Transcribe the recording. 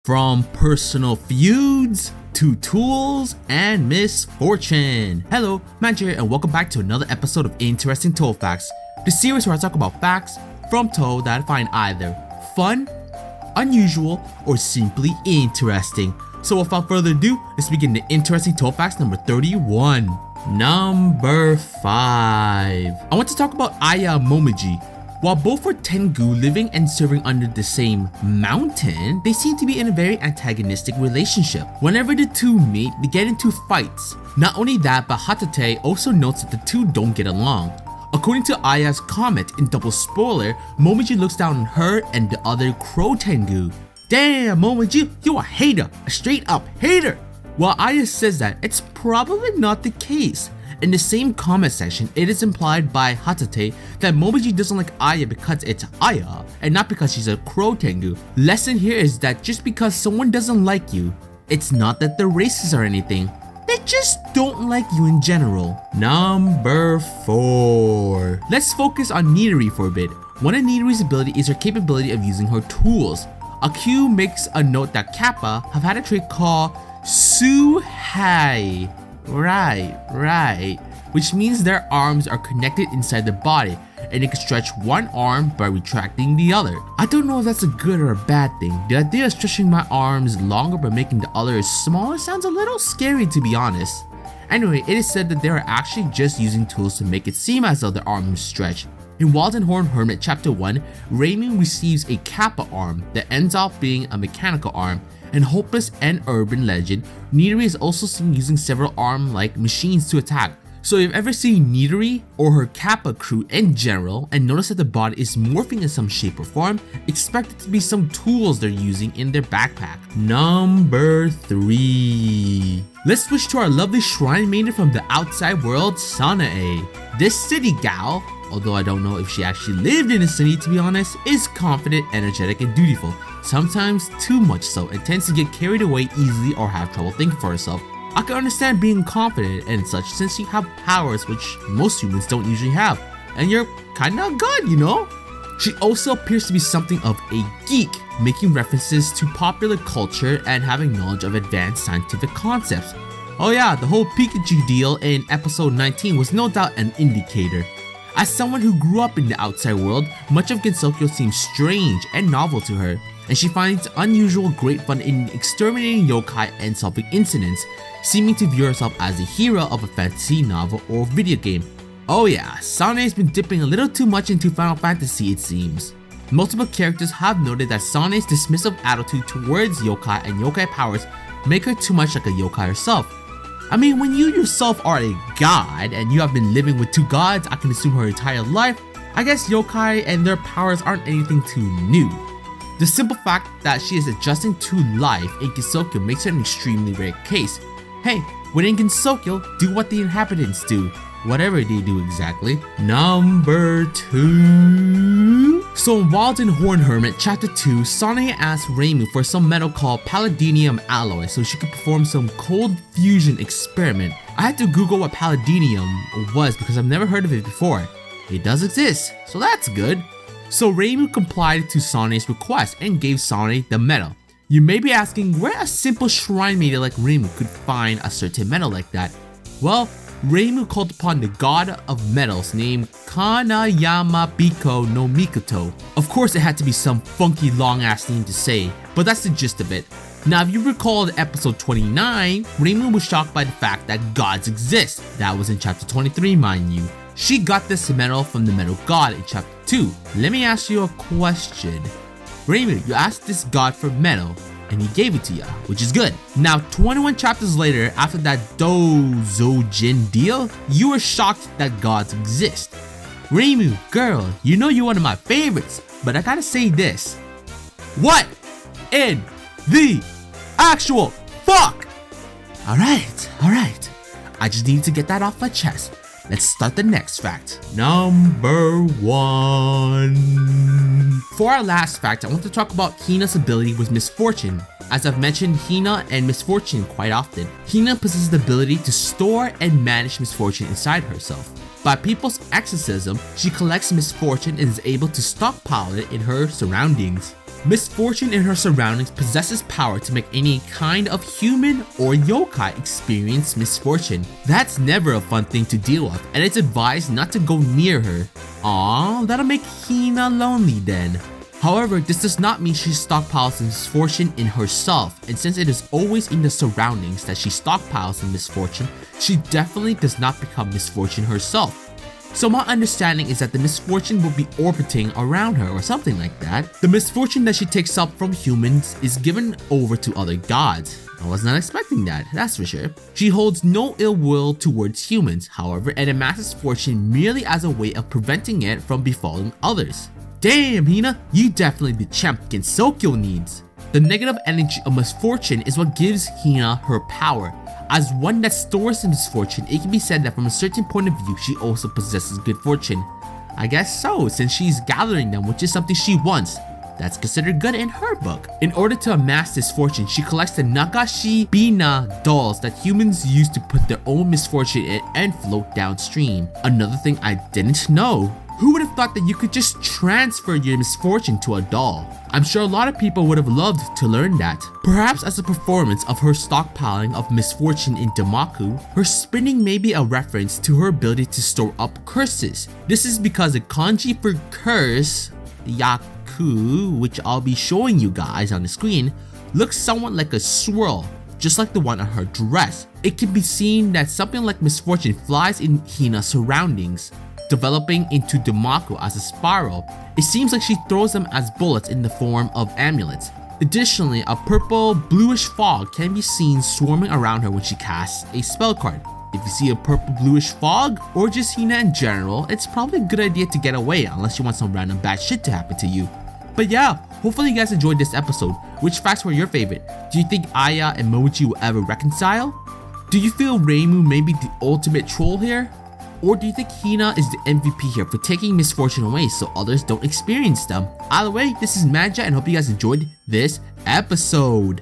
From personal feuds to tools and misfortune. Hello, Magi, and welcome back to another episode of Interesting Touhou Facts, the series where I talk about facts from Touhou that I find either fun, unusual, or simply interesting. So without further ado, let's begin the Interesting Touhou Facts number 31. Number 5. I want to talk about Ayah and Momiji. While both were Tengu living and serving under the same mountain, they seem to be in a very antagonistic relationship. Whenever the two meet, they get into fights. Not only that, but Hatate also notes that the two don't get along. According to Ayah's comment in double spoiler, Momiji looks down on her and the other Crow Tengu. Damn, Momiji, you a hater, a straight up hater! While Ayah says that, it's probably not the case. In the same comment section, it is implied by Hatate that Momiji doesn't like Ayah because it's Ayah and not because she's a Crow Tengu. Lesson here is that just because someone doesn't like you, it's not that they're racist or anything. They just don't like you in general. Number 4. Let's focus on Nidori for a bit. One of Nidori's ability is her capability of using her tools. Aq makes a note that Kappa have had a trait called Suhai. Right. Which means their arms are connected inside the body and they can stretch one arm by retracting the other. I don't know if that's a good or a bad thing. The idea of stretching my arms longer by making the other smaller sounds a little scary, to be honest. Anyway, it is said that they are actually just using tools to make it seem as though their arms stretch. In Wild and Horned Hermit Chapter 1, Raymond receives a Kappa arm that ends up being a mechanical arm. In Hopeless and Urban Legend, Nidori is also seen using several arm-like machines to attack. So if you've ever seen Nidori or her Kappa crew in general and notice that the body is morphing in some shape or form, expect it to be some tools they're using in their backpack. Number 3. Let's switch to our lovely shrine maiden from the outside world, Sanae. This city gal, although I don't know if she actually lived in a city to be honest, is confident, energetic, and dutiful. Sometimes too much so, and tends to get carried away easily or have trouble thinking for herself. I can understand being confident and such since you have powers which most humans don't usually have, and you're kinda good, you know? She also appears to be something of a geek, making references to popular culture and having knowledge of advanced scientific concepts. Oh yeah, the whole Pikachu deal in episode 19 was no doubt an indicator. As someone who grew up in the outside world, much of Gensokyo seems strange and novel to her, and she finds unusual great fun in exterminating yokai and solving incidents, seeming to view herself as a hero of a fantasy novel or video game. Oh yeah, Sanae has been dipping a little too much into Final Fantasy it seems. Multiple characters have noted that Sanae's dismissive attitude towards yokai and yokai powers make her too much like a yokai herself. I mean, when you yourself are a god and you have been living with two gods, I can assume her entire life, I guess yokai and their powers aren't anything too new. The simple fact that she is adjusting to life in Gensokyo makes her an extremely rare case. Hey, when in Gensokyo, do what the inhabitants do. Whatever they do exactly. Number 2. So in Wild and Horned Hermit Chapter 2, Sanae asked Reimu for some metal called Palladium alloy so she could perform some cold fusion experiment. I had to Google what Palladium was because I've never heard of it before. It does exist, so that's good. So Reimu complied to Sanae's request and gave Sanae the metal. You may be asking where a simple shrine maiden like Reimu could find a certain metal like that. Well, Reimu called upon the god of metals named Kanayama Biko no Mikoto. Of course it had to be some funky long ass name to say, but that's the gist of it. Now if you recall episode 29, Reimu was shocked by the fact that gods exist. That was in chapter 23 mind you. She got this metal from the metal god in chapter 2. Let me ask you a question. Reimu, you asked this god for metal and he gave it to you, which is good. Now 21 chapters later, after that Dozojin deal, you were shocked that gods exist. Reimu, girl, you know you're one of my favorites, but I gotta say this. What in the actual fuck? Alright. I just need to get that off my chest. Let's start the next fact. Number 1. For our last fact, I want to talk about Hina's ability with Misfortune. As I've mentioned Hina and Misfortune quite often, Hina possesses the ability to store and manage misfortune inside herself. By people's exorcism, she collects misfortune and is able to stockpile it in her surroundings. Misfortune in her surroundings possesses power to make any kind of human or yokai experience misfortune. That's never a fun thing to deal with, and it's advised not to go near her. Aww, that'll make Hina lonely then. However, this does not mean she stockpiles misfortune in herself, and since it is always in the surroundings that she stockpiles in misfortune, she definitely does not become misfortune herself. So my understanding is that the misfortune will be orbiting around her or something like that. The misfortune that she takes up from humans is given over to other gods. I was not expecting that, that's for sure. She holds no ill will towards humans, however, and amasses fortune merely as a way of preventing it from befalling others. Damn, Hina, you definitely the champ against Sokyo needs. The negative energy of misfortune is what gives Hina her power. As one that stores the misfortune, it can be said that from a certain point of view, she also possesses good fortune. I guess so, since she's gathering them, which is something she wants. That's considered good in her book. In order to amass this fortune, she collects the Nagashi Bina dolls that humans use to put their own misfortune in and float downstream. Another thing I didn't know. Who would have thought that you could just transfer your misfortune to a doll? I'm sure a lot of people would have loved to learn that. Perhaps as a performance of her stockpiling of misfortune in Damaku, her spinning may be a reference to her ability to store up curses. This is because the kanji for curse, yaku, which I'll be showing you guys on the screen, looks somewhat like a swirl, just like the one on her dress. It can be seen that something like misfortune flies in Hina's surroundings, developing into Damaku as a spiral. It seems like she throws them as bullets in the form of amulets. Additionally, a purple bluish fog can be seen swarming around her when she casts a spell card. If you see a purple bluish fog, or just Hina in general, it's probably a good idea to get away unless you want some random bad shit to happen to you. But yeah, hopefully you guys enjoyed this episode. Which facts were your favorite? Do you think Ayah and Momiji will ever reconcile? Do you feel Reimu may be the ultimate troll here? Or do you think Hina is the MVP here for taking misfortune away so others don't experience them? Either way, this is Magi and hope you guys enjoyed this episode.